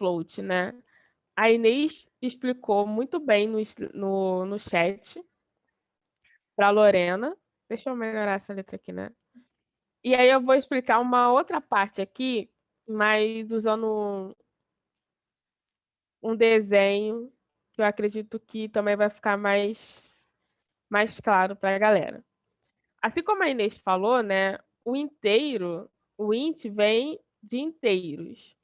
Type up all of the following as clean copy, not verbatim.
float, né? A Inês explicou muito bem no chat para a Lorena. Deixa eu melhorar essa letra aqui, né? E aí eu vou explicar uma outra parte aqui, mas usando um desenho que eu acredito que também vai ficar mais claro para a galera. Assim como a Inês falou, né? O inteiro, o int vem de inteiros,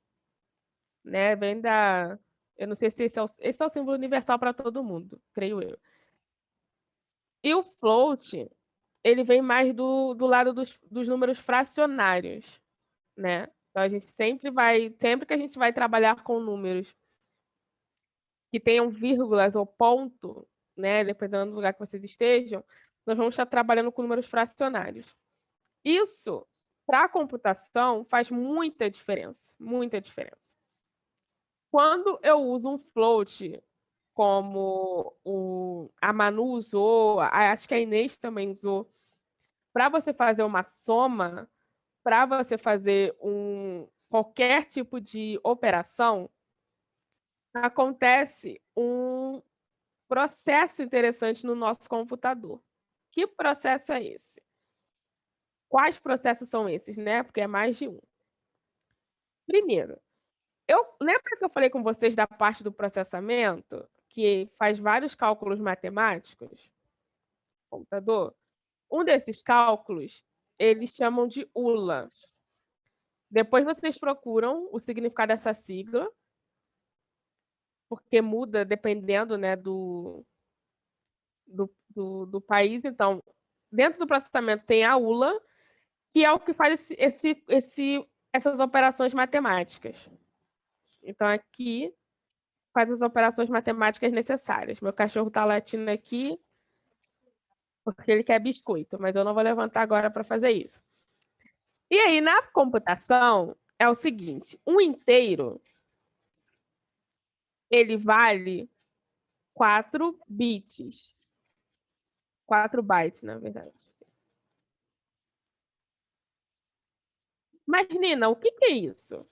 né? Vem da... Eu não sei se esse é o símbolo universal para todo mundo, creio eu. E o float, ele vem mais do lado dos números fracionários, né? Então a gente sempre que a gente vai trabalhar com números que tenham vírgulas ou ponto, né? Dependendo do lugar que vocês estejam, nós vamos estar trabalhando com números fracionários. Isso, para a computação, faz muita diferença, muita diferença. Quando eu uso um float, como a Manu usou, acho que a Inês também usou, para você fazer uma soma, para você fazer qualquer tipo de operação, acontece um processo interessante no nosso computador. Que processo é esse? Quais processos são esses, né? Porque é mais de um. Primeiro, lembra que eu falei com vocês da parte do processamento, que faz vários cálculos matemáticos, computador? Um desses cálculos, eles chamam de ULA. Depois vocês procuram o significado dessa sigla, porque muda dependendo, né, do país. Então, dentro do processamento tem a ULA, que é o que faz essas operações matemáticas. Então, aqui faz as operações matemáticas necessárias. Meu cachorro está latindo aqui porque ele quer biscoito, mas eu não vou levantar agora para fazer isso. E aí, na computação, é o seguinte, um inteiro, ele vale 4 bits. 4 bytes, na verdade. Mas, Nina, o que é isso? O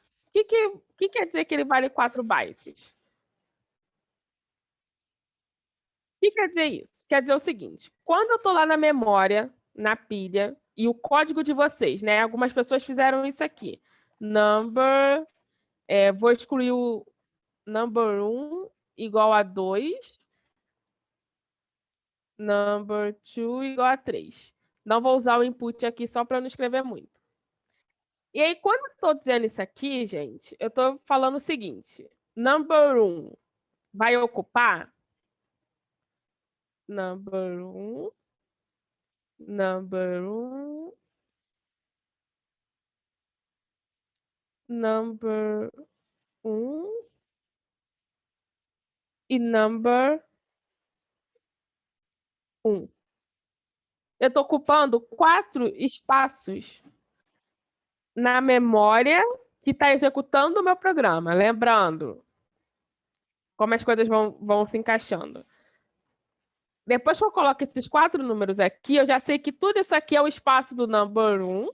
que quer dizer que ele vale 4 bytes? O que quer dizer isso? Quer dizer o seguinte, quando eu estou lá na memória, na pilha, e o código de vocês, né? Algumas pessoas fizeram isso aqui. Number, vou excluir o number 1 igual a 2, number 2 igual a 3. Não vou usar o input aqui só para não escrever muito. E aí, quando eu estou dizendo isso aqui, gente, eu estou falando o seguinte. Number 1 vai ocupar number 1, number 1, number 1 e number 1. Eu estou ocupando 4 espaços na memória que está executando o meu programa. Lembrando como as coisas vão se encaixando. Depois que eu coloco esses 4 números aqui, eu já sei que tudo isso aqui é o espaço do number 1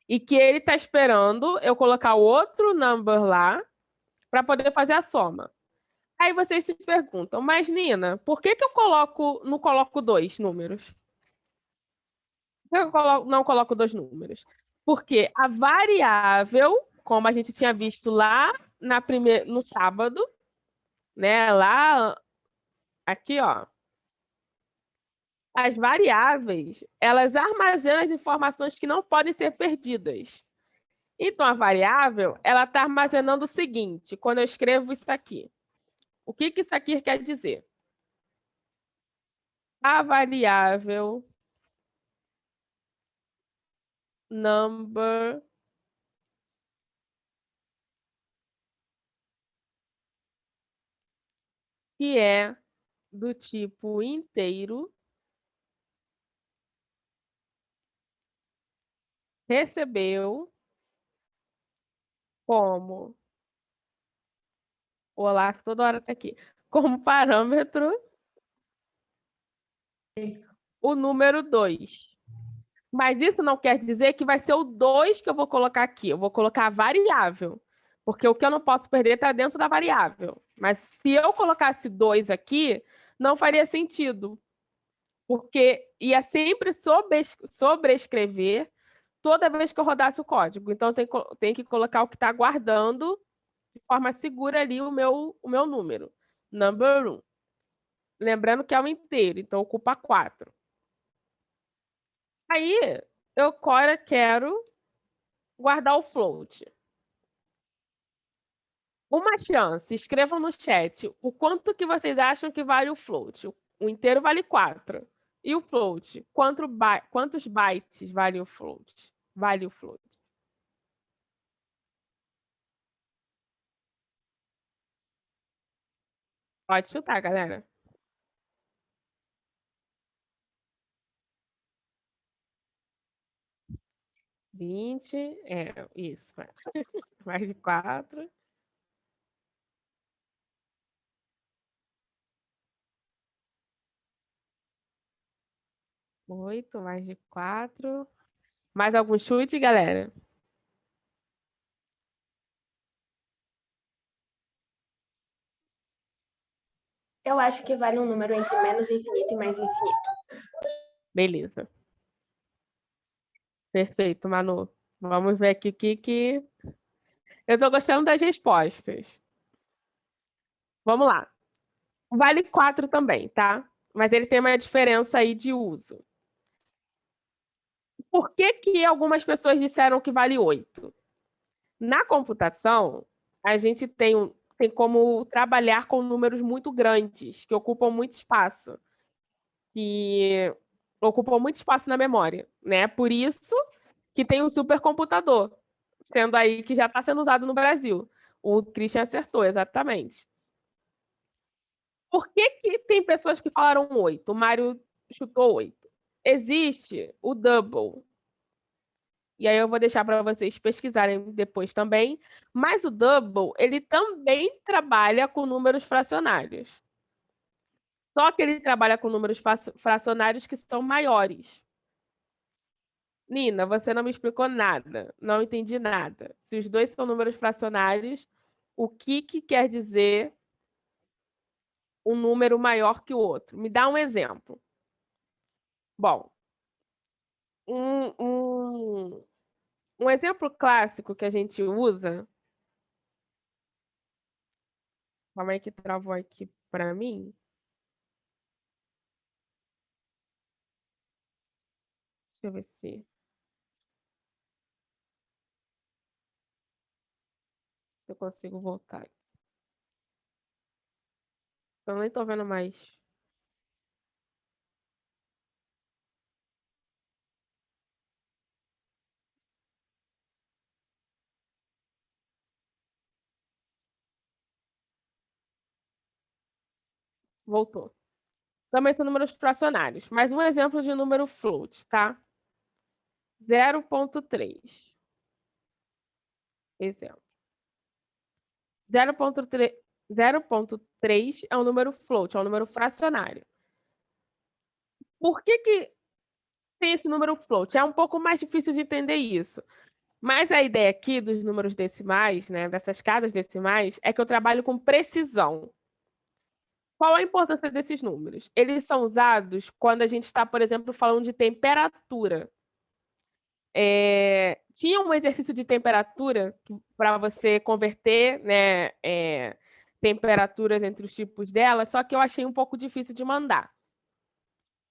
e que ele está esperando eu colocar outro number lá para poder fazer a soma. Aí vocês se perguntam, mas Nina, por que eu não coloco 2 números? Por que eu não coloco 2 números? Porque a variável, como a gente tinha visto lá no sábado, né? Lá, aqui, ó. As variáveis, elas armazenam as informações que não podem ser perdidas. Então, a variável, ela está armazenando o seguinte, quando eu escrevo isso aqui. O que isso aqui quer dizer? A variável number que é do tipo inteiro recebeu como o Olaf toda hora está aqui, como parâmetro o número 2. Mas isso não quer dizer que vai ser o 2 que eu vou colocar aqui. Eu vou colocar a variável. Porque o que eu não posso perder está dentro da variável. Mas se eu colocasse 2 aqui, não faria sentido. Porque ia sempre sobrescrever toda vez que eu rodasse o código. Então, tem que colocar o que está guardando de forma segura ali o meu número. Number 1. Lembrando que é o inteiro, então ocupa 4. Aí, eu agora quero guardar o float. Uma chance, escrevam no chat o quanto que vocês acham que vale o float. O inteiro vale 4. E o float? Quantos bytes vale o float? Vale o float. Pode chutar, galera. 20, isso. Mais de 4. 8, mais de 4. Mais algum chute, galera? Eu acho que vale um número entre menos infinito e mais infinito. Beleza. Perfeito, Manu. Vamos ver aqui o que. Eu tô gostando das respostas. Vamos lá. Vale 4 também, tá? Mas ele tem uma diferença aí de uso. Por que que algumas pessoas disseram que vale 8? Na computação, a gente tem como trabalhar com números muito grandes, que ocupam muito espaço. Que ocupam muito espaço na memória, né? Por isso que tem o supercomputador, sendo aí que já está sendo usado no Brasil. O Christian acertou, exatamente. Por que que tem pessoas que falaram 8? O Mário chutou 8. Existe o double. E aí eu vou deixar para vocês pesquisarem depois também. Mas o double, ele também trabalha com números fracionários. Só que ele trabalha com números fracionários que são maiores. Nina, você não me explicou nada. Não entendi nada. Se os dois são números fracionários, o que quer dizer um número maior que o outro? Me dá um exemplo. Bom, um, um, um exemplo clássico que a gente usa. Calma aí que travou aqui para mim. Deixa eu ver se eu consigo voltar. Eu nem tô vendo mais. Voltou. Também são números fracionários. Mas um exemplo de número float, tá? 0,3. Exemplo. 0,3 é um número float, é um número fracionário. Por que tem esse número float? É um pouco mais difícil de entender isso. Mas a ideia aqui dos números decimais, né, dessas casas decimais, é que eu trabalho com precisão. Qual a importância desses números? Eles são usados quando a gente está, por exemplo, falando de temperatura. Tinha um exercício de temperatura para você converter, né, temperaturas entre os tipos delas, só que eu achei um pouco difícil de mandar.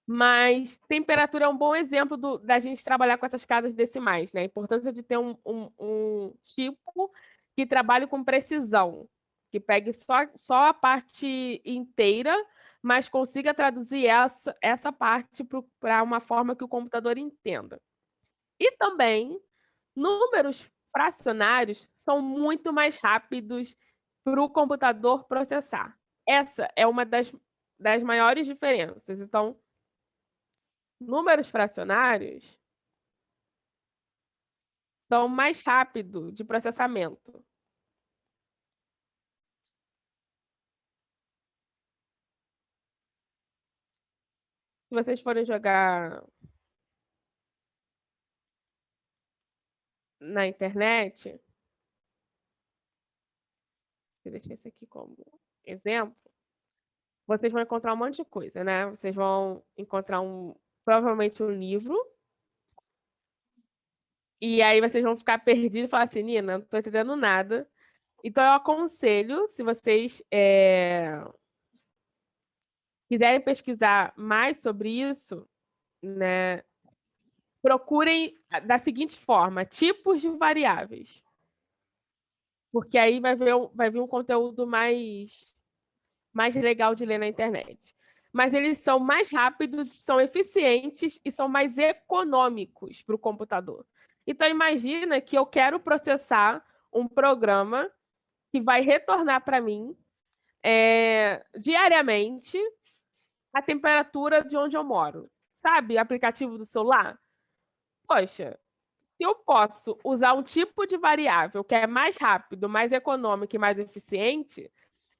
Mas temperatura é um bom exemplo da gente trabalhar com essas casas decimais, né? A importância de ter um tipo que trabalhe com precisão, que pegue só a parte inteira, mas consiga traduzir essa parte para uma forma que o computador entenda. E também, números fracionários são muito mais rápidos para o computador processar. Essa é uma das maiores diferenças. Então, números fracionários são mais rápidos de processamento. Se vocês forem jogar na internet, eu deixei esse aqui como exemplo, vocês vão encontrar um monte de coisa, né? Vocês vão encontrar provavelmente um livro, e aí vocês vão ficar perdidos e falar assim, Nina, não tô entendendo nada. Então eu aconselho, se vocês quiserem pesquisar mais sobre isso, né, procurem da seguinte forma, tipos de variáveis. Porque aí vai vir um conteúdo mais legal de ler na internet. Mas eles são mais rápidos, são eficientes e são mais econômicos para o computador. Então, imagina que eu quero processar um programa que vai retornar para mim diariamente a temperatura de onde eu moro. Sabe, aplicativo do celular? Poxa, se eu posso usar um tipo de variável que é mais rápido, mais econômico e mais eficiente,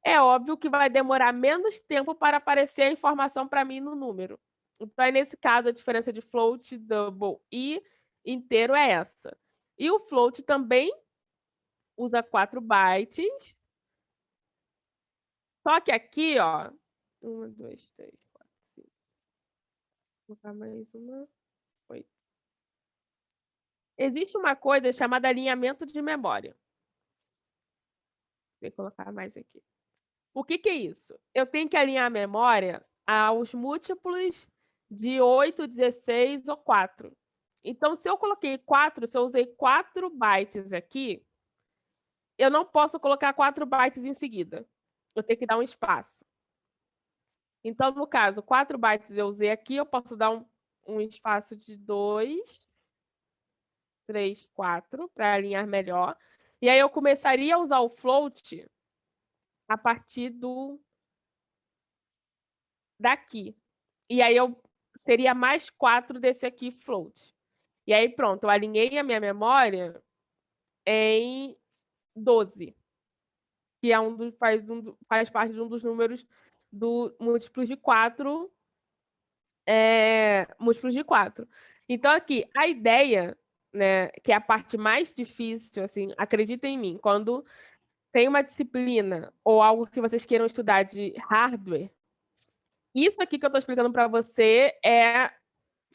é óbvio que vai demorar menos tempo para aparecer a informação para mim no número. Então, aí, nesse caso, a diferença de float, double e inteiro é essa. E o float também usa 4 bytes. Só que aqui, ó, 1, 2, 3, 4, 5. Vou colocar mais uma. 8. Existe uma coisa chamada alinhamento de memória. Vou colocar mais aqui. O que é isso? Eu tenho que alinhar a memória aos múltiplos de 8, 16 ou 4. Então, se eu coloquei 4, se eu usei 4 bytes aqui, eu não posso colocar 4 bytes em seguida. Eu tenho que dar um espaço. Então, no caso, 4 bytes eu usei aqui, eu posso dar um espaço de 2, 3, 4, para alinhar melhor. E aí eu começaria a usar o float a partir daqui. E aí eu seria mais 4 desse aqui float. E aí pronto, eu alinhei a minha memória em 12, que é faz parte de um dos números do múltiplos de 4, múltiplos de 4. Então aqui, a ideia, né, que é a parte mais difícil, assim, acredita em mim, quando tem uma disciplina ou algo que vocês queiram estudar de hardware, isso aqui que eu estou explicando para você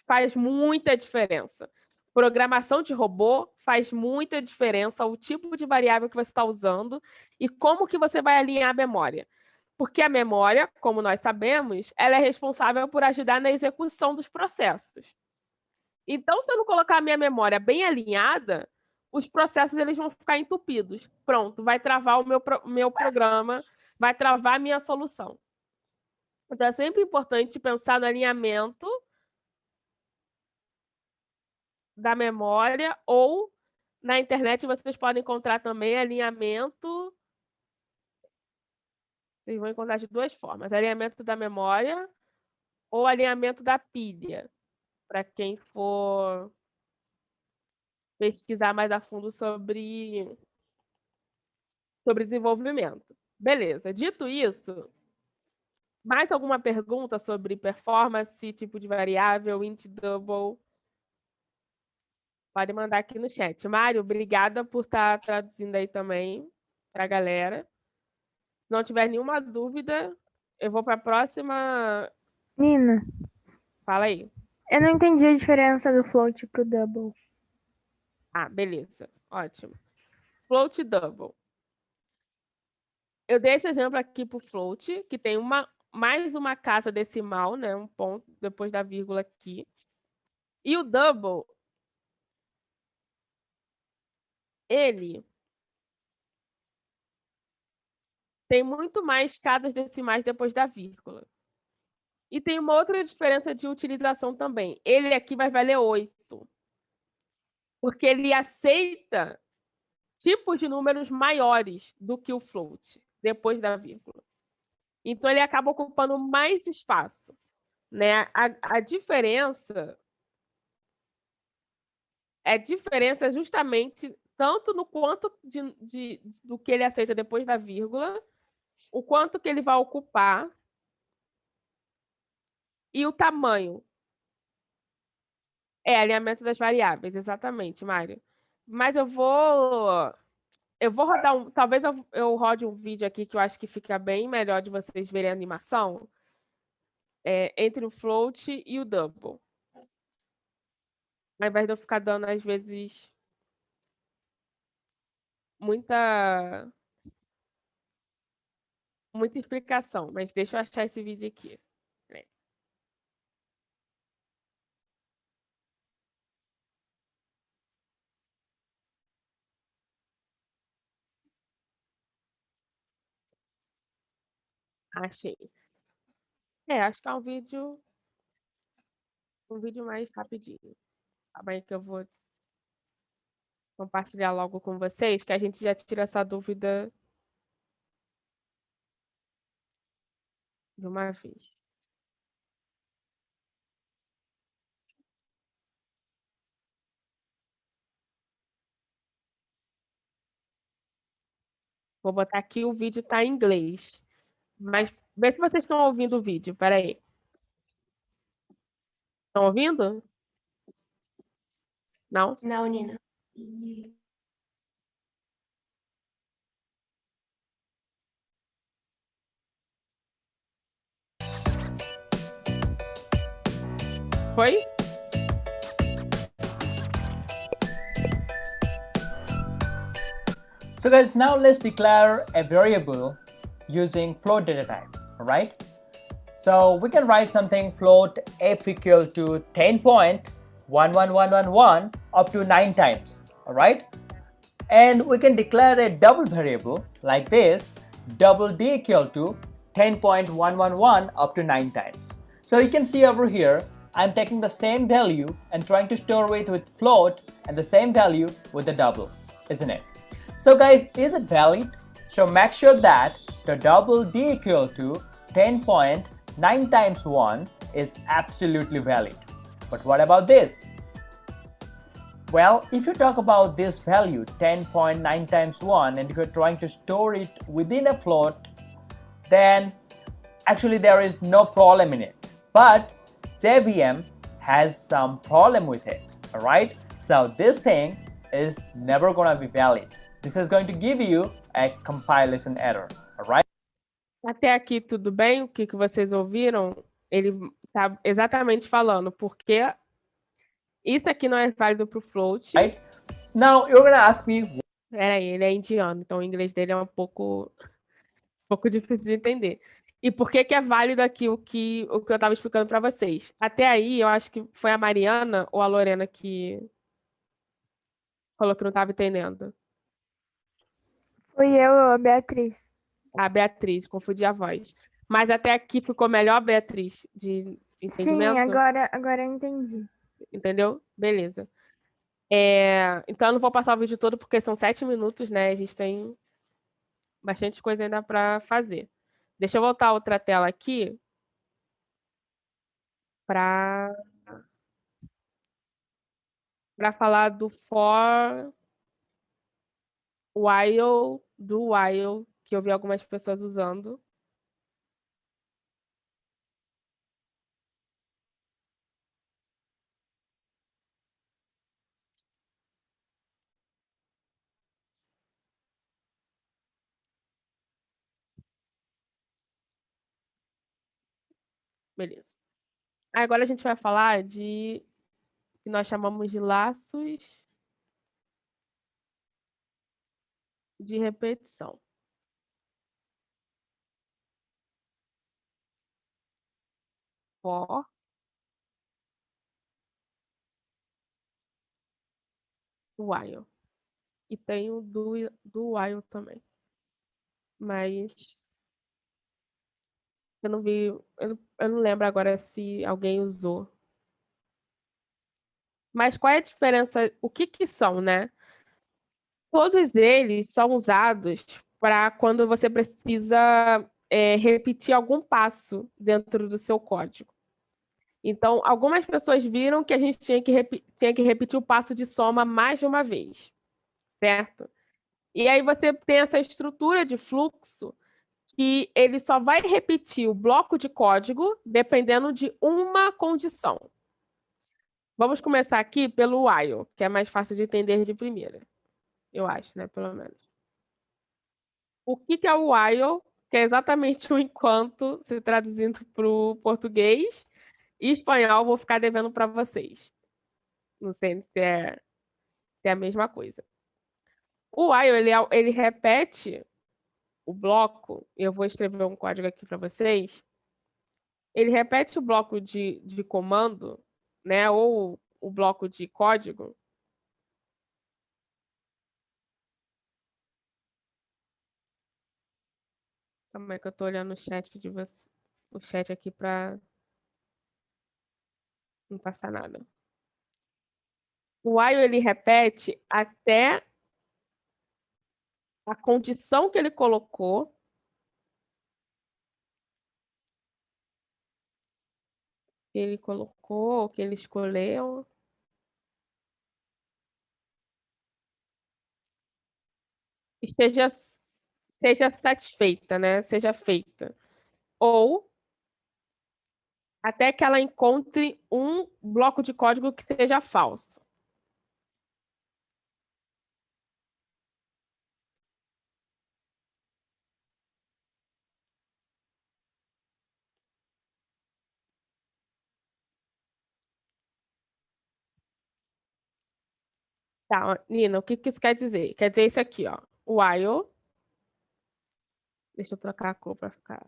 faz muita diferença. Programação de robô faz muita diferença o tipo de variável que você está usando e como que você vai alinhar a memória. Porque a memória, como nós sabemos, ela é responsável por ajudar na execução dos processos. Então, se eu não colocar a minha memória bem alinhada, os processos eles vão ficar entupidos. Pronto, vai travar o meu programa, vai travar a minha solução. Então, é sempre importante pensar no alinhamento da memória, ou na internet vocês podem encontrar também alinhamento. Vocês vão encontrar de duas formas: alinhamento da memória ou alinhamento da pilha, para quem for pesquisar mais a fundo sobre desenvolvimento. Beleza, dito isso, mais alguma pergunta sobre performance, tipo de variável, int double? Pode mandar aqui no chat. Mário, obrigada por estar traduzindo aí também para a galera. Se não tiver nenhuma dúvida, eu vou para a próxima. Nina, Fala aí. eu não entendi a diferença do float pro double. Ah, beleza. Ótimo. Float double. Eu dei esse exemplo aqui para o float, que tem mais uma casa decimal, né? Um ponto depois da vírgula aqui. E o double, ele tem muito mais casas decimais depois da vírgula. E tem uma outra diferença de utilização também. Ele aqui vai valer 8. Porque ele aceita tipos de números maiores do que o float, depois da vírgula. Então, ele acaba ocupando mais espaço, né? A diferença justamente tanto no quanto do que ele aceita depois da vírgula, o quanto que ele vai ocupar e o tamanho. Alinhamento das variáveis, exatamente, Mário. Mas eu vou Eu vou rodar talvez eu rode um vídeo aqui que eu acho que fica bem melhor de vocês verem a animação. Entre o float e o double. Ao invés de eu ficar dando, às vezes, muita explicação. Mas deixa eu achar esse vídeo aqui. Achei. Acho que é um vídeo mais rapidinho. Calma aí que eu vou compartilhar logo com vocês, que a gente já tira essa dúvida de uma vez. Vou botar aqui, o vídeo está em inglês. Mas vê se vocês estão ouvindo o vídeo. Peraí. Estão ouvindo? Não? Não, Nina. Foi? So guys, now let's declare a variable using float data type, alright? So we can write something float f equal to 10.11111 up to 9 times, alright? And we can declare a double variable like this, double d equal to 10.111 up to 9 times. So you can see over here, I'm taking the same value and trying to store it with float and the same value with the double, isn't it? So guys, is it valid? So make sure that the double d equal to 10.9 times 1 is absolutely valid. But what about this? Well, if you talk about this value 10.9 times 1 and if you're trying to store it within a float, then actually there is no problem in it. But JVM has some problem with it, alright? So this thing is never gonna be valid. This is going to give you a compilation error, alright? Até aqui tudo bem? O que vocês ouviram? Ele está exatamente falando porque isso aqui não é válido para o float. Right? Now you're gonna ask me. Peraí, ele é indiano, então o inglês dele é um pouco difícil de entender. E por que é válido aqui o que eu estava explicando para vocês? Até aí, eu acho que foi a Mariana ou a Lorena que falou que não estava entendendo. Fui eu, a Beatriz. A Beatriz, confundi a voz. Mas até aqui ficou melhor, Beatriz, de entendimento? Sim, agora eu entendi. Entendeu? Beleza. Então eu não vou passar o vídeo todo porque são 7 minutos, né? A gente tem bastante coisa ainda para fazer. Deixa eu voltar a outra tela aqui para falar do for, while, do while, que eu vi algumas pessoas usando. Beleza. Agora a gente vai falar de que nós chamamos de laços de repetição. For, while. E tem o do while também. Mas eu não vi, eu não lembro agora se alguém usou. Mas qual é a diferença? O que são, né? Todos eles são usados para quando você precisa repetir algum passo dentro do seu código. Então, algumas pessoas viram que a gente tinha que repetir o passo de soma mais de uma vez, certo? E aí você tem essa estrutura de fluxo que ele só vai repetir o bloco de código dependendo de uma condição. Vamos começar aqui pelo while, que é mais fácil de entender de primeira. Eu acho, né? Pelo menos. O que é o while, que é exatamente o enquanto, se traduzindo para o português e espanhol, vou ficar devendo para vocês. Não sei se é a mesma coisa. O while, ele repete o bloco, eu vou escrever um código aqui para vocês. Ele repete o bloco de comando, né, ou o bloco de código. Como é que eu estou olhando o chat de vocês, o chat aqui para não passar nada. O while ele repete até a condição que ele colocou que ele escolheu, esteja satisfeita, né? Seja feita. Ou até que ela encontre um bloco de código que seja falso. Tá, Nina, o que isso quer dizer? Quer dizer isso aqui, ó. While. Deixa eu trocar a cor para ficar.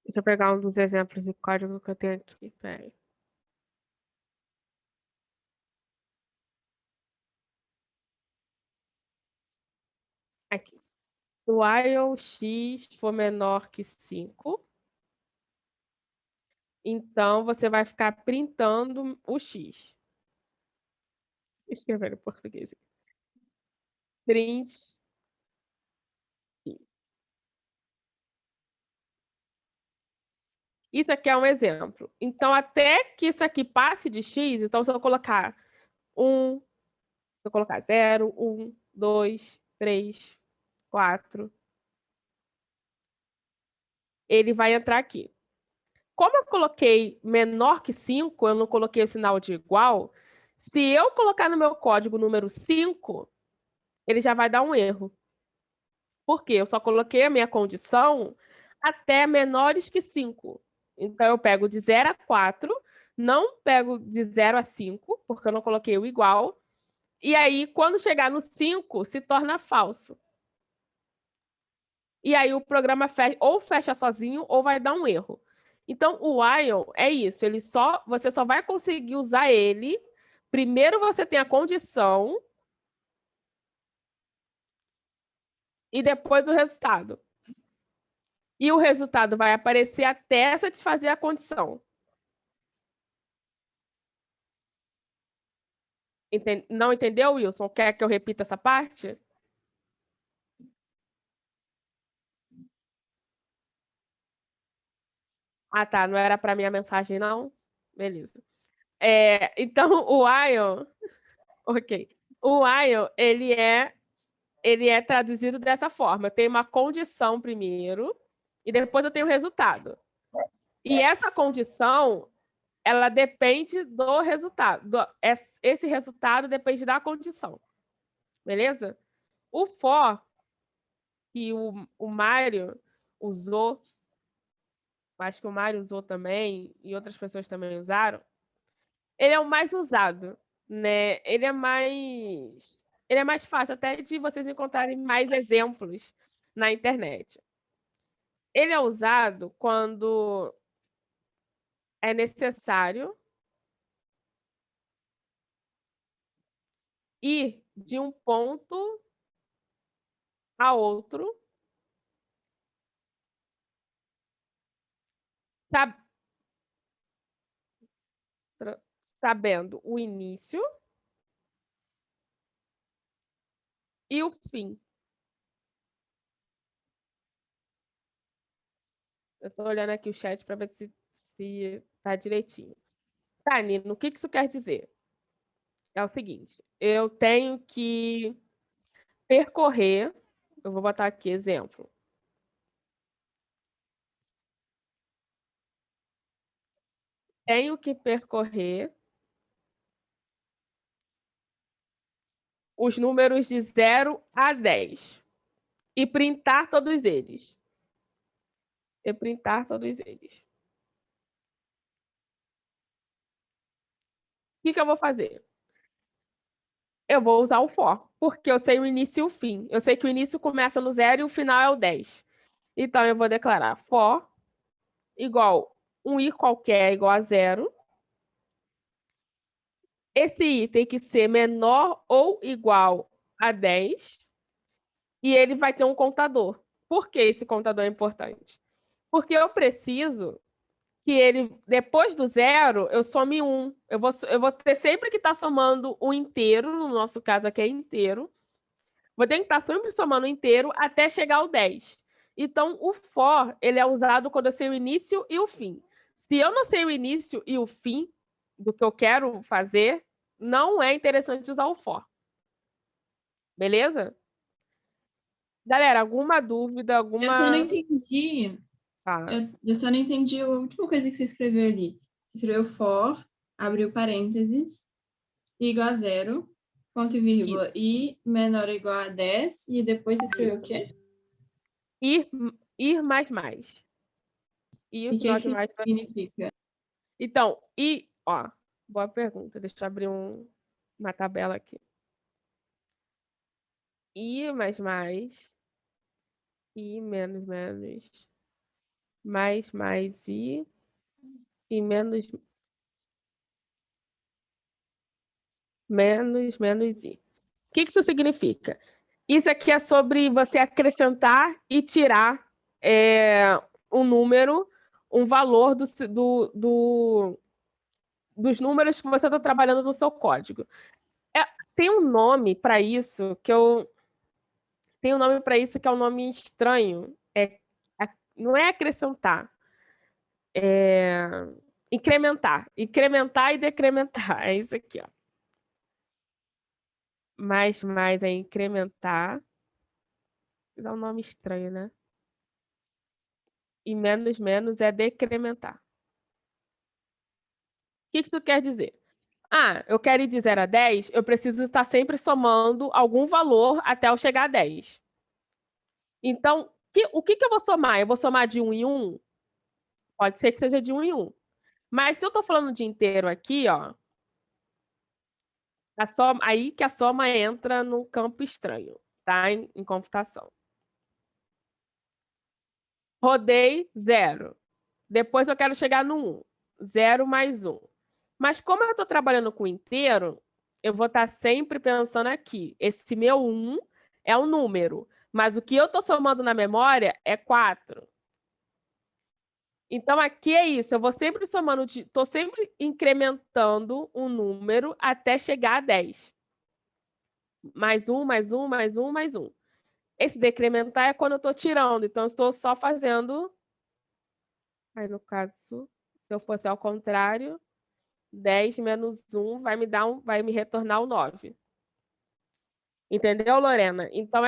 Deixa eu pegar um dos exemplos de código que eu tenho aqui. Peraí. Aqui. While x for menor que 5, então você vai ficar printando o x. Escrever em português. Print x. Isso aqui é um exemplo. Então, até que isso aqui passe de x, então se eu colocar 1, se eu colocar 0, 1, 2, 3, 4, ele vai entrar aqui. Como eu coloquei menor que 5, eu não coloquei o sinal de igual, se eu colocar no meu código o número 5, ele já vai dar um erro. Por quê? Eu só coloquei a minha condição até menores que 5. Então, eu pego de 0 a 4, não pego de 0 a 5, porque eu não coloquei o igual. E aí, quando chegar no 5, se torna falso. E aí, o programa ou fecha sozinho ou vai dar um erro. Então, o while é isso. Você só vai conseguir usar ele. Primeiro você tem a condição e depois o resultado. E o resultado vai aparecer até satisfazer a condição. Não entendeu, Wilson? Quer que eu repita essa parte? Ah, tá. Não era para minha mensagem, não? Beleza. Então, o while... Ok. O while, ele é traduzido dessa forma. Eu tenho uma condição primeiro e depois eu tenho o resultado. E essa condição, ela depende do resultado. Esse resultado depende da condição. Beleza? O for, que o Mário usou, acho que o Mário usou também, e outras pessoas também usaram, ele é o mais usado, né? Ele é mais fácil até de vocês encontrarem mais exemplos na internet. Ele é usado quando é necessário ir de um ponto a outro, sabendo o início e o fim. Eu estou olhando aqui o chat para ver se está direitinho. Tá, Nino, o que isso quer dizer? é o seguinte, eu tenho que percorrer, eu vou botar aqui exemplo. Tenho que percorrer os números de 0 a 10 e printar todos eles. E printar todos eles. O que eu vou fazer? Eu vou usar o for, porque eu sei o início e o fim. Eu sei que o início começa no 0 e o final é o 10. Então, eu vou declarar for igual um i qualquer igual a 0. Esse i tem que ser menor ou igual a 10. E ele vai ter um contador. Por que esse contador é importante? Porque eu preciso que ele, depois do 0, eu some 1. Eu vou ter sempre que estar somando o inteiro, no nosso caso aqui é inteiro. Vou ter que estar sempre somando o inteiro até chegar ao 10. Então, o for, ele é usado quando eu sei o início e o fim. Se eu não sei o início e o fim do que eu quero fazer, não é interessante usar o for. Beleza? Galera, alguma dúvida, alguma... Eu só não entendi. Fala. Eu só não entendi a última coisa que você escreveu ali. Você escreveu for, abriu parênteses, igual a 0, ponto e vírgula, e menor ou igual a 10, e depois você escreveu o quê? Ir mais mais. Ir E o que nós que mais. isso significa? Então, ó, boa pergunta. Deixa eu abrir uma tabela aqui. I mais, I menos, mais, I menos, I. O que isso significa? Isso aqui é sobre você acrescentar e tirar um número, um valor dos números que você está trabalhando no seu código. Tem um nome para isso que tem um nome para isso que é um nome estranho. Não é acrescentar, é incrementar. Incrementar e decrementar. É isso aqui, ó. Mais é incrementar. É um nome estranho, né? E menos é decrementar. O que isso quer dizer? Eu quero ir de 0 a 10, eu preciso estar sempre somando algum valor até eu chegar a 10. Então, o que eu vou somar? Eu vou somar de 1 em 1? Pode ser que seja de 1 em 1. Mas se eu estou falando de inteiro aqui, ó, aí que a soma entra no campo estranho, tá? Em computação. Rodei 0. Depois eu quero chegar no 1. 0 mais 1. Mas como eu estou trabalhando com inteiro, eu vou estar sempre pensando aqui. Esse meu 1 é um número, mas o que eu estou somando na memória é 4. Então, aqui é isso. Eu vou sempre somando, estou sempre incrementando um número até chegar a 10. Mais 1, mais 1, mais 1, mais 1. Esse decrementar é quando eu estou tirando. Então, eu estou só fazendo... Aí, no caso, se eu fosse ao contrário, 10 menos 1 vai me retornar o 9. Entendeu, Lorena? Então,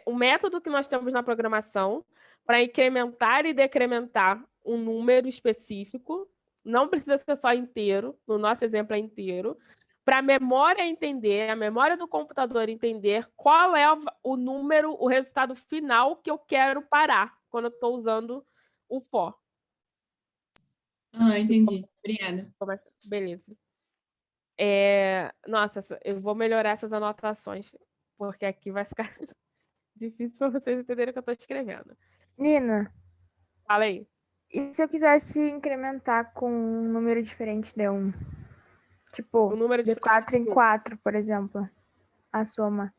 um método que nós temos na programação para incrementar e decrementar um número específico. Não precisa ser só inteiro, no nosso exemplo é inteiro, para a memória entender, a memória do computador entender qual é o número, o resultado final que eu quero parar quando eu estou usando o for. Entendi. Obrigada. Beleza. Nossa, eu vou melhorar essas anotações, porque aqui vai ficar difícil para vocês entenderem o que eu estou escrevendo. Nina, Fala aí. e se eu quisesse incrementar com um número diferente de 1? Tipo, O número de 4 em 4, por exemplo. A soma.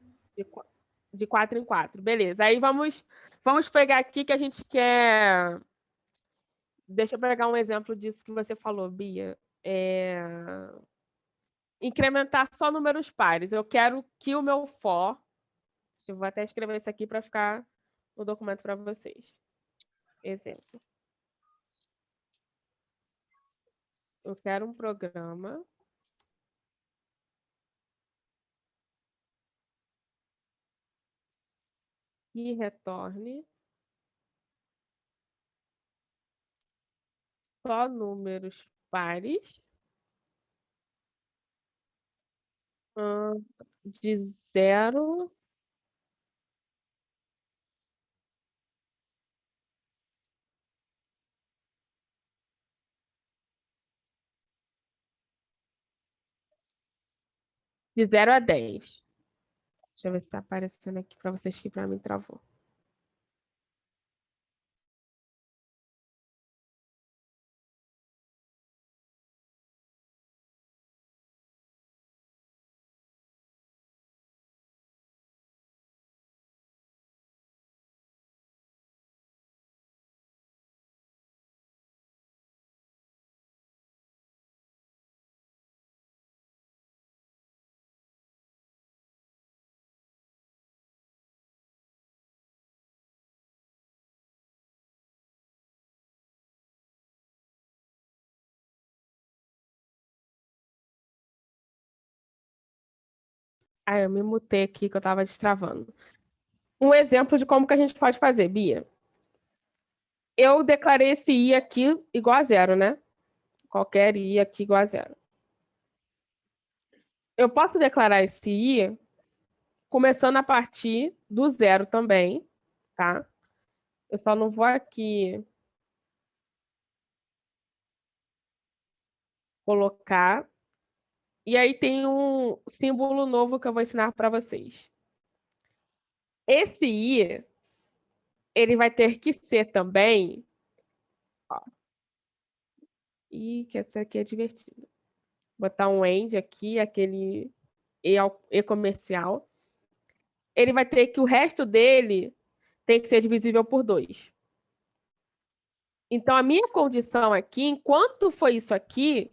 De 4 em 4. Beleza. Aí vamos pegar aqui que a gente quer... Deixa eu pegar um exemplo disso que você falou, Bia. Incrementar só números pares. Eu quero que o meu for... Eu vou até escrever isso aqui para ficar no documento para vocês. Exemplo. Eu quero um programa que retorne só números pares de 0 a 10. Deixa eu ver se está aparecendo aqui para vocês, que para mim travou. Ah, eu me mutei aqui que eu estava destravando. Um exemplo de como que a gente pode fazer, Bia. Eu declarei esse I aqui igual a 0, né? Qualquer I aqui igual a 0. Eu posso declarar esse I começando a partir do 0 também, tá? Eu só não vou aqui colocar. E aí tem um símbolo novo que eu vou ensinar para vocês. Esse I, ele vai ter que ser também... Ó. Ih, que essa aqui é divertida. Botar um AND aqui, aquele E comercial. Ele vai ter que o resto dele tem que ser divisível por 2. Então, a minha condição aqui, enquanto for isso aqui,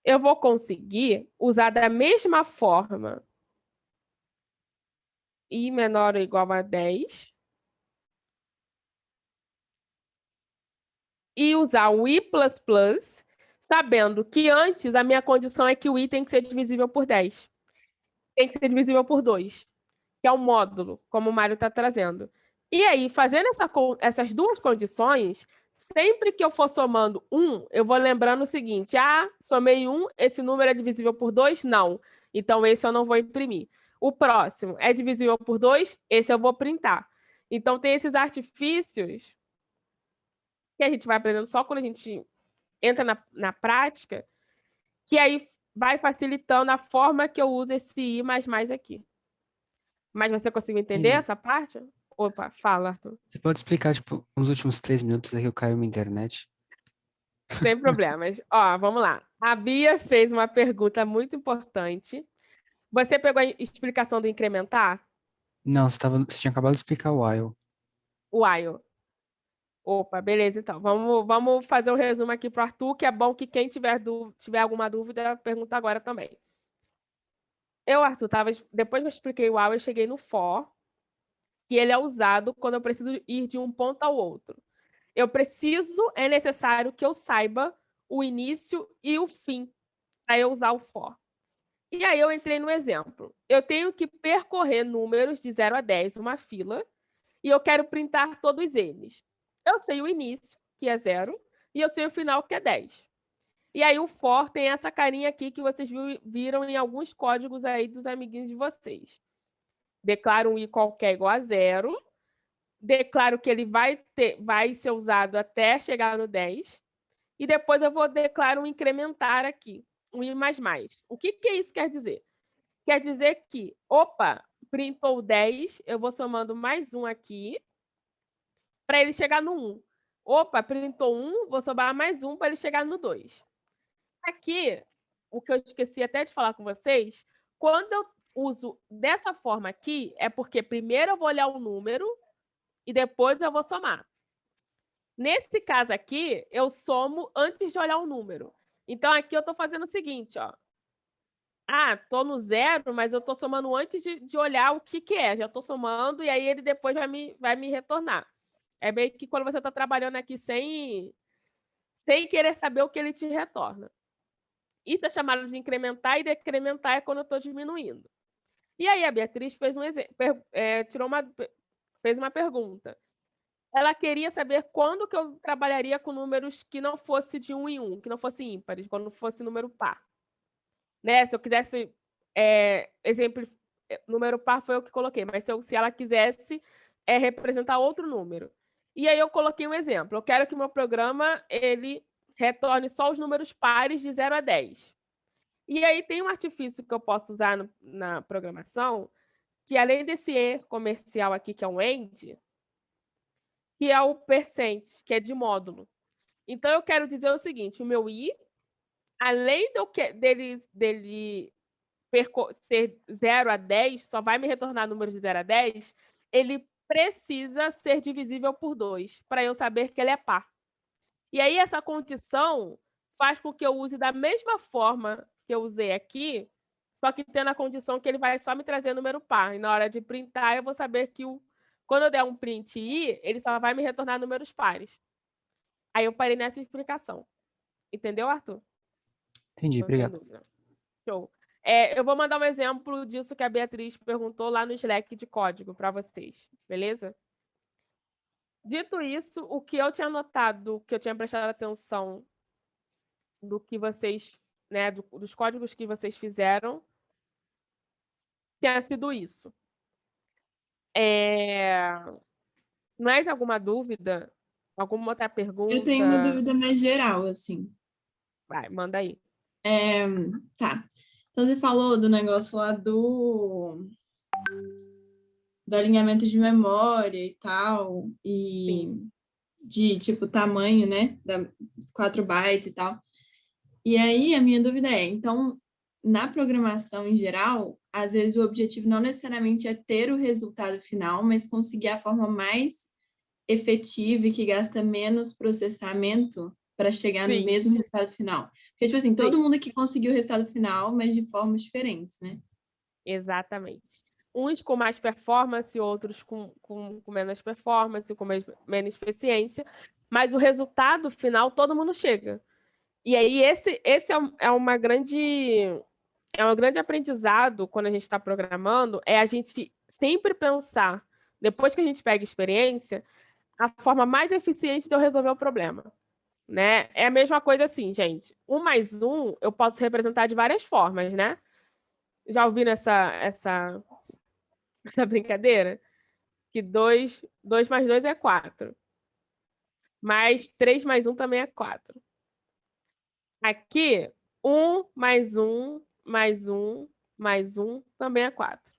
eu vou conseguir usar da mesma forma I menor ou igual a 10 e usar o I++, sabendo que antes a minha condição é que o I tem que ser divisível por 10. Tem que ser divisível por 2, que é o módulo, como o Mário está trazendo. E aí, fazendo essas duas condições, sempre que eu for somando 1, eu vou lembrando o seguinte: somei 1, esse número é divisível por 2? Não. Então, esse eu não vou imprimir. O próximo é divisível por 2? Esse eu vou printar. Então, tem esses artifícios que a gente vai aprendendo só quando a gente entra na prática, que aí vai facilitando a forma que eu uso esse I++ aqui. Mas você conseguiu entender essa parte? Opa, fala, Arthur. Você pode explicar, tipo, uns últimos 3 minutos aí que eu caio minha internet? Sem problemas. Ó, vamos lá. A Bia fez uma pergunta muito importante. Você pegou a explicação do incrementar? Não, você tinha acabado de explicar o while. O while. Opa, beleza, então. Vamos fazer um resumo aqui para o Arthur, que é bom que quem tiver alguma dúvida, pergunta agora também. Arthur, depois que eu expliquei o while, eu cheguei no for, que ele é usado quando eu preciso ir de um ponto ao outro. É necessário que eu saiba o início e o fim para eu usar o for. E aí eu entrei no exemplo. Eu tenho que percorrer números de 0 a 10, uma fila, e eu quero printar todos eles. Eu sei o início, que é 0, e eu sei o final, que é 10. E aí o for tem essa carinha aqui que vocês viram em alguns códigos aí dos amiguinhos de vocês. Declaro um i qualquer igual a 0, declaro que ele vai ser usado até chegar no 10, e depois eu vou declarar um incrementar aqui, um i++. O que isso quer dizer? Quer dizer que, printou 10, eu vou somando mais um aqui, para ele chegar no 1. Printou 1, vou somar mais um para ele chegar no 2. Aqui, o que eu esqueci até de falar com vocês, quando eu uso dessa forma aqui, é porque primeiro eu vou olhar o número e depois eu vou somar. Nesse caso aqui, eu somo antes de olhar o número. Então, aqui eu estou fazendo o seguinte, ó. Estou no 0, mas eu estou somando antes de olhar o que é. Já estou somando e aí ele depois vai me retornar. É meio que quando você está trabalhando aqui sem querer saber o que ele te retorna. Isso é chamado de incrementar, e decrementar é quando eu estou diminuindo. E aí a Beatriz fez fez uma pergunta. Ela queria saber quando que eu trabalharia com números que não fosse de 1 em 1, que não fosse ímpares, quando fosse número par. Né? Se eu quisesse, exemplo, número par foi o que coloquei, mas se ela quisesse representar outro número. E aí eu coloquei um exemplo. Eu quero que o meu programa ele retorne só os números pares de 0 a 10. E aí tem um artifício que eu posso usar na programação, que além desse E comercial aqui, que é um AND, que é o percent, que é de módulo. Então, eu quero dizer o seguinte, o meu I, além dele ser 0 a 10, só vai me retornar números de 0 a 10, ele precisa ser divisível por 2, para eu saber que ele é par. E aí, essa condição faz com que eu use da mesma forma que eu usei aqui, só que tendo a condição que ele vai só me trazer número par. E na hora de printar, eu vou saber que quando eu der um print I, ele só vai me retornar números pares. Aí eu parei nessa explicação. Entendeu, Arthur? Entendi, Não tem obrigado. dúvida. Show. Eu vou mandar um exemplo disso que a Beatriz perguntou lá no Slack de código para vocês, beleza? Dito isso, o que eu tinha notado, que eu tinha prestado atenção do que vocês, né, dos códigos que vocês fizeram, tinha sido isso. Mais alguma dúvida? Alguma outra pergunta? Eu tenho uma dúvida mais geral, assim. Vai, manda aí. Tá. Então, você falou do negócio lá do alinhamento de memória e tal, e de, tipo, tamanho, né? 4 bytes e tal. E aí, a minha dúvida é, então, na programação em geral, às vezes o objetivo não necessariamente é ter o resultado final, mas conseguir a forma mais efetiva e que gasta menos processamento para chegar no Sim. mesmo resultado final. Porque, tipo assim, todo Sim. mundo aqui conseguiu o resultado final, mas de formas diferentes, né? Exatamente. Uns com mais performance, outros com menos performance, com menos eficiência, mas o resultado final todo mundo chega. E aí esse é um grande aprendizado quando a gente está programando, é a gente sempre pensar, depois que a gente pega experiência, a forma mais eficiente de eu resolver o problema. Né? É a mesma coisa assim, gente. 1 mais 1 eu posso representar de várias formas, né? Já ouviram essa brincadeira? Que 2 mais 2 é 4. Mas 3 mais 1 também é 4. Aqui, 1 mais 1 mais 1 mais 1 também é 4.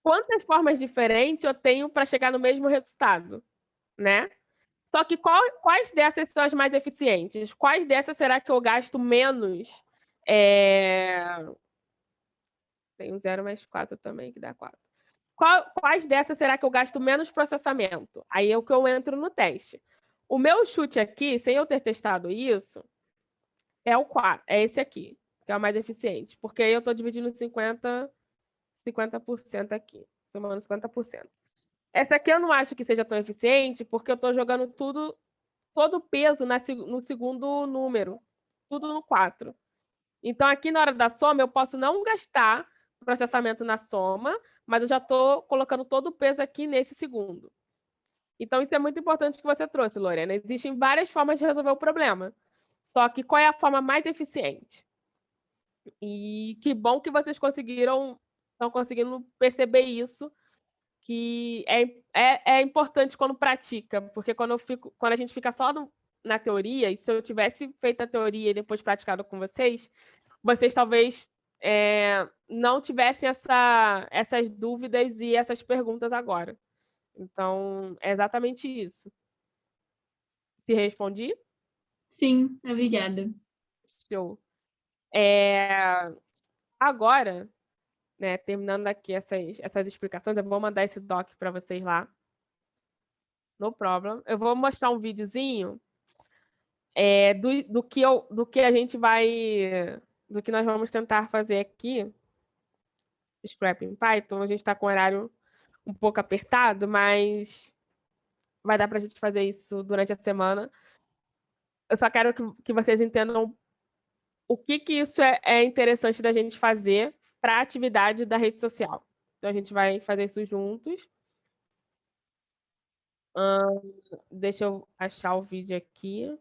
Quantas formas diferentes eu tenho para chegar no mesmo resultado, né? Só que quais dessas são as mais eficientes? Quais dessas será que eu gasto menos? Tem um 0 mais 4 também, que dá 4. Quais dessas será que eu gasto menos processamento? Aí é o que eu entro no teste. O meu chute aqui, sem eu ter testado isso, é o 4, é esse aqui, que é o mais eficiente. Porque aí eu estou dividindo 50% aqui, somando 50%. Essa aqui eu não acho que seja tão eficiente, porque eu estou jogando todo o peso no segundo número, tudo no 4. Então, aqui na hora da soma, eu posso não gastar processamento na soma, mas eu já estou colocando todo o peso aqui nesse segundo. Então, isso é muito importante que você trouxe, Lorena. Existem várias formas de resolver o problema. Só que qual é a forma mais eficiente? E que bom que vocês estão conseguindo perceber isso, que é importante quando pratica, porque quando a gente fica só na teoria, e se eu tivesse feito a teoria e depois praticado com vocês talvez não tivessem essas dúvidas e essas perguntas agora. Então, é exatamente isso. Te respondi? Sim, obrigada. Show. Agora, né, terminando aqui essas explicações, eu vou mandar esse doc para vocês lá. No problem. Eu vou mostrar um videozinho do que a gente vai... Do que nós vamos tentar fazer aqui. Scrap em Python. A gente está com o horário um pouco apertado, mas vai dar para a gente fazer isso durante a semana. Eu só quero que vocês entendam o que isso é interessante da gente fazer para a atividade da rede social. Então, a gente vai fazer isso juntos. Deixa eu achar o vídeo aqui.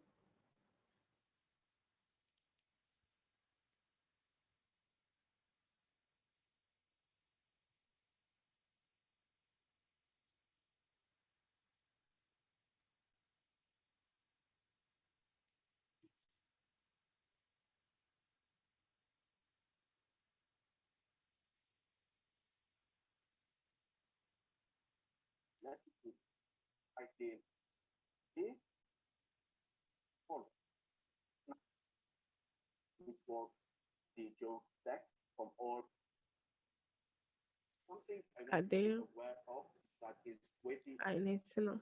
Cadê? Ai, nesse não.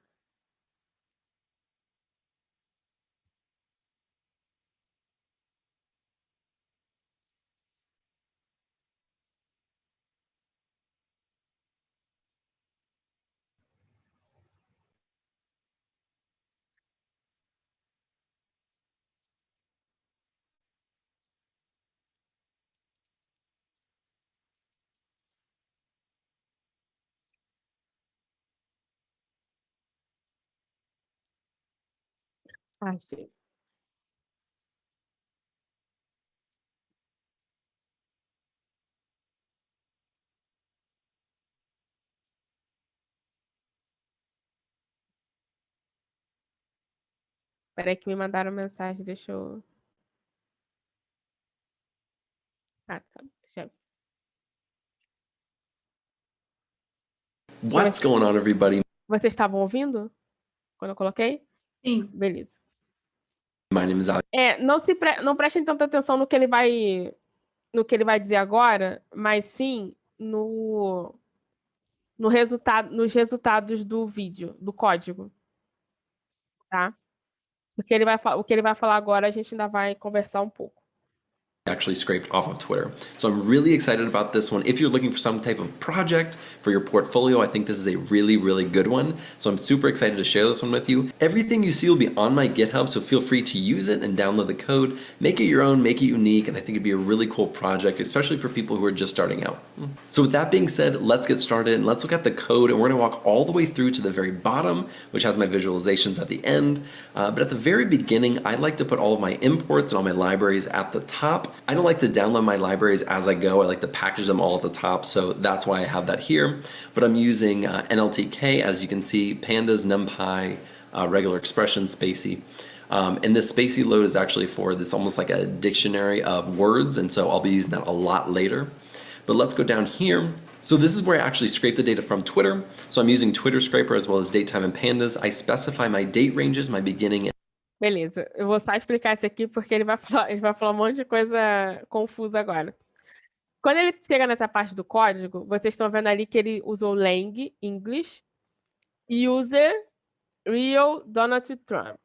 Achei. Peraí que me mandaram mensagem, deixa eu... Tá. Deixa eu... What's going on, everybody? Vocês estavam ouvindo quando eu coloquei? Sim. Beleza. My name is Alex. Não prestem tanta atenção no que ele vai dizer agora, mas sim nos resultados do vídeo, do código, tá? Porque o que ele vai falar agora, a gente ainda vai conversar um pouco. Actually scraped off of Twitter. So I'm really excited about this one. If you're looking for some type of project for your portfolio, I think this is a really, really good one. So I'm super excited to share this one with you. Everything you see will be on my GitHub, so feel free to use it and download the code. Make it your own, make it unique, and I think it'd be a really cool project, especially for people who are just starting out. So with that being said, let's get started and let's look at the code, and we're gonna walk all the way through to the very bottom, which has my visualizations at the end. But at the very beginning, I like to put all of my imports and all my libraries at the top. I don't like to download my libraries as I go. I like to package them all at the top, so that's why I have that here. But I'm using NLTK, as you can see, Pandas, NumPy, regular expression, Spacy. And this Spacy load is actually for this almost like a dictionary of words, and so I'll be using that a lot later. But let's go down here. So this is where I actually scrape the data from Twitter. So I'm using Twitter Scraper as well as Datetime and Pandas. I specify my date ranges, my beginning. Beleza, eu vou só explicar isso aqui porque ele vai falar um monte de coisa confusa agora. Quando ele chega nessa parte do código, vocês estão vendo ali que ele usou lang, English, user, real, Donald Trump.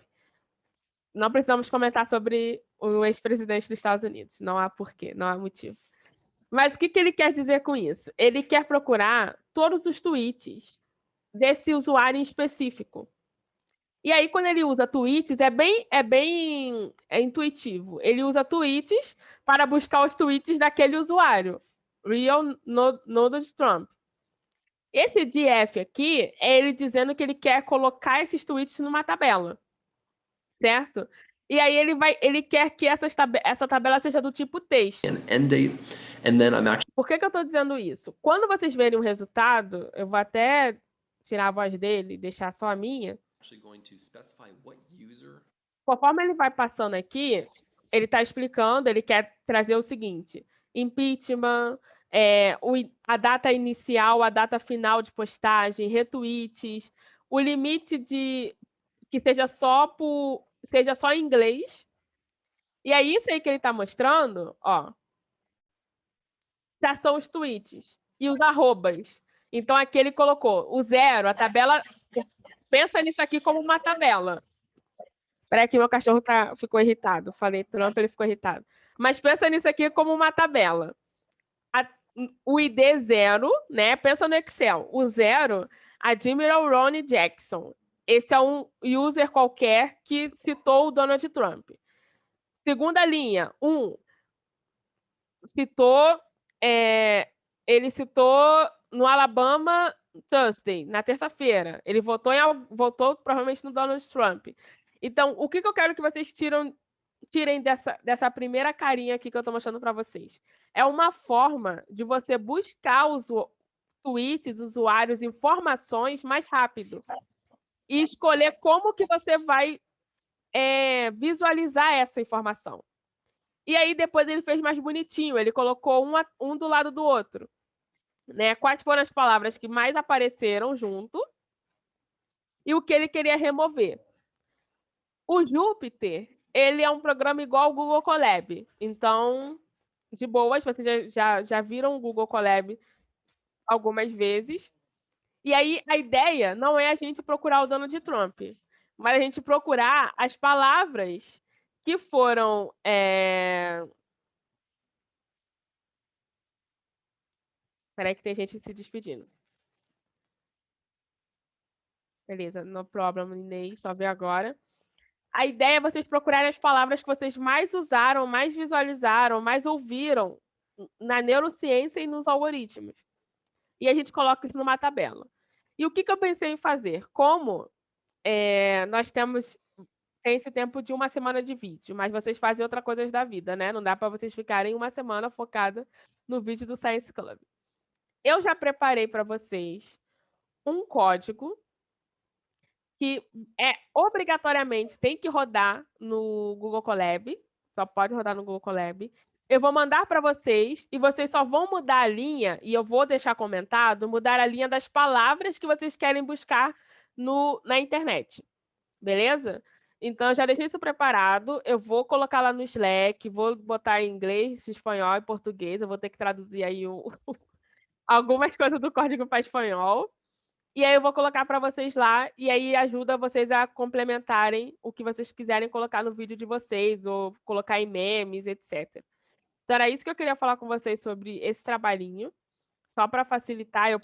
Não precisamos comentar sobre o ex-presidente dos Estados Unidos. Não há porquê, não há motivo. Mas o que ele quer dizer com isso? Ele quer procurar todos os tweets desse usuário em específico. E aí, quando ele usa tweets, é bem intuitivo. Ele usa tweets para buscar os tweets daquele usuário. Real Donald Trump. Esse DF aqui é ele dizendo que ele quer colocar esses tweets numa tabela. Certo? E aí ele quer que essa tabela seja do tipo texto. End date, and then I'm actually... Por que eu estou dizendo isso? Quando vocês verem um resultado, eu vou até tirar a voz dele e deixar só a minha. going to specify what user... Conforme ele vai passando aqui, ele está explicando, ele quer trazer o seguinte: impeachment, a data inicial, a data final de postagem, retweets, o limite de que seja só em inglês. E aí, isso aí que ele está mostrando, ó, já são os tweets e os arrobas. Então, aqui ele colocou o 0, a tabela. Pensa nisso aqui como uma tabela. Peraí que meu cachorro ficou irritado. Falei Trump, ele ficou irritado. Mas pensa nisso aqui como uma tabela. O ID 0, né? Pensa no Excel. O 0, Admiral Ronnie Jackson. Esse é um user qualquer que citou o Donald Trump. Segunda linha, 1. Ele citou no Alabama Tuesday, na terça-feira. Ele votou provavelmente no Donald Trump. Então, o que eu quero que vocês tirem dessa primeira carinha aqui que eu estou mostrando para vocês? É uma forma de você buscar os tweets, usuários, informações mais rápido. E escolher como que você vai visualizar essa informação. E aí, depois ele fez mais bonitinho. Ele colocou um do lado do outro. Né? Quais foram as palavras que mais apareceram junto e o que ele queria remover. O Júpiter, ele é um programa igual ao Google Colab. Então, de boas, vocês já viram o Google Colab algumas vezes. E aí, a ideia não é a gente procurar o Donald Trump, mas a gente procurar as palavras que foram... Espera aí que tem gente se despedindo. Beleza, no problem, Inês, só ver agora. A ideia é vocês procurarem as palavras que vocês mais usaram, mais visualizaram, mais ouviram na neurociência e nos algoritmos. E a gente coloca isso numa tabela. E o que eu pensei em fazer? Como nós tem esse tempo de uma semana de vídeo, mas vocês fazem outras coisas da vida, né? Não dá para vocês ficarem uma semana focada no vídeo do Science Club. Eu já preparei para vocês um código que obrigatoriamente tem que rodar no Google Colab, só pode rodar no Google Colab. Eu vou mandar para vocês e vocês só vão mudar a linha, e eu vou deixar comentado, mudar a linha das palavras que vocês querem buscar na internet. Beleza? Então, eu já deixei isso preparado. Eu vou colocar lá no Slack, vou botar em inglês, espanhol e português. Eu vou ter que traduzir aí algumas coisas do código para espanhol. E aí eu vou colocar para vocês lá, e aí ajuda vocês a complementarem o que vocês quiserem colocar no vídeo de vocês, ou colocar em memes, etc. Então era isso que eu queria falar com vocês sobre esse trabalhinho. Só para facilitar, eu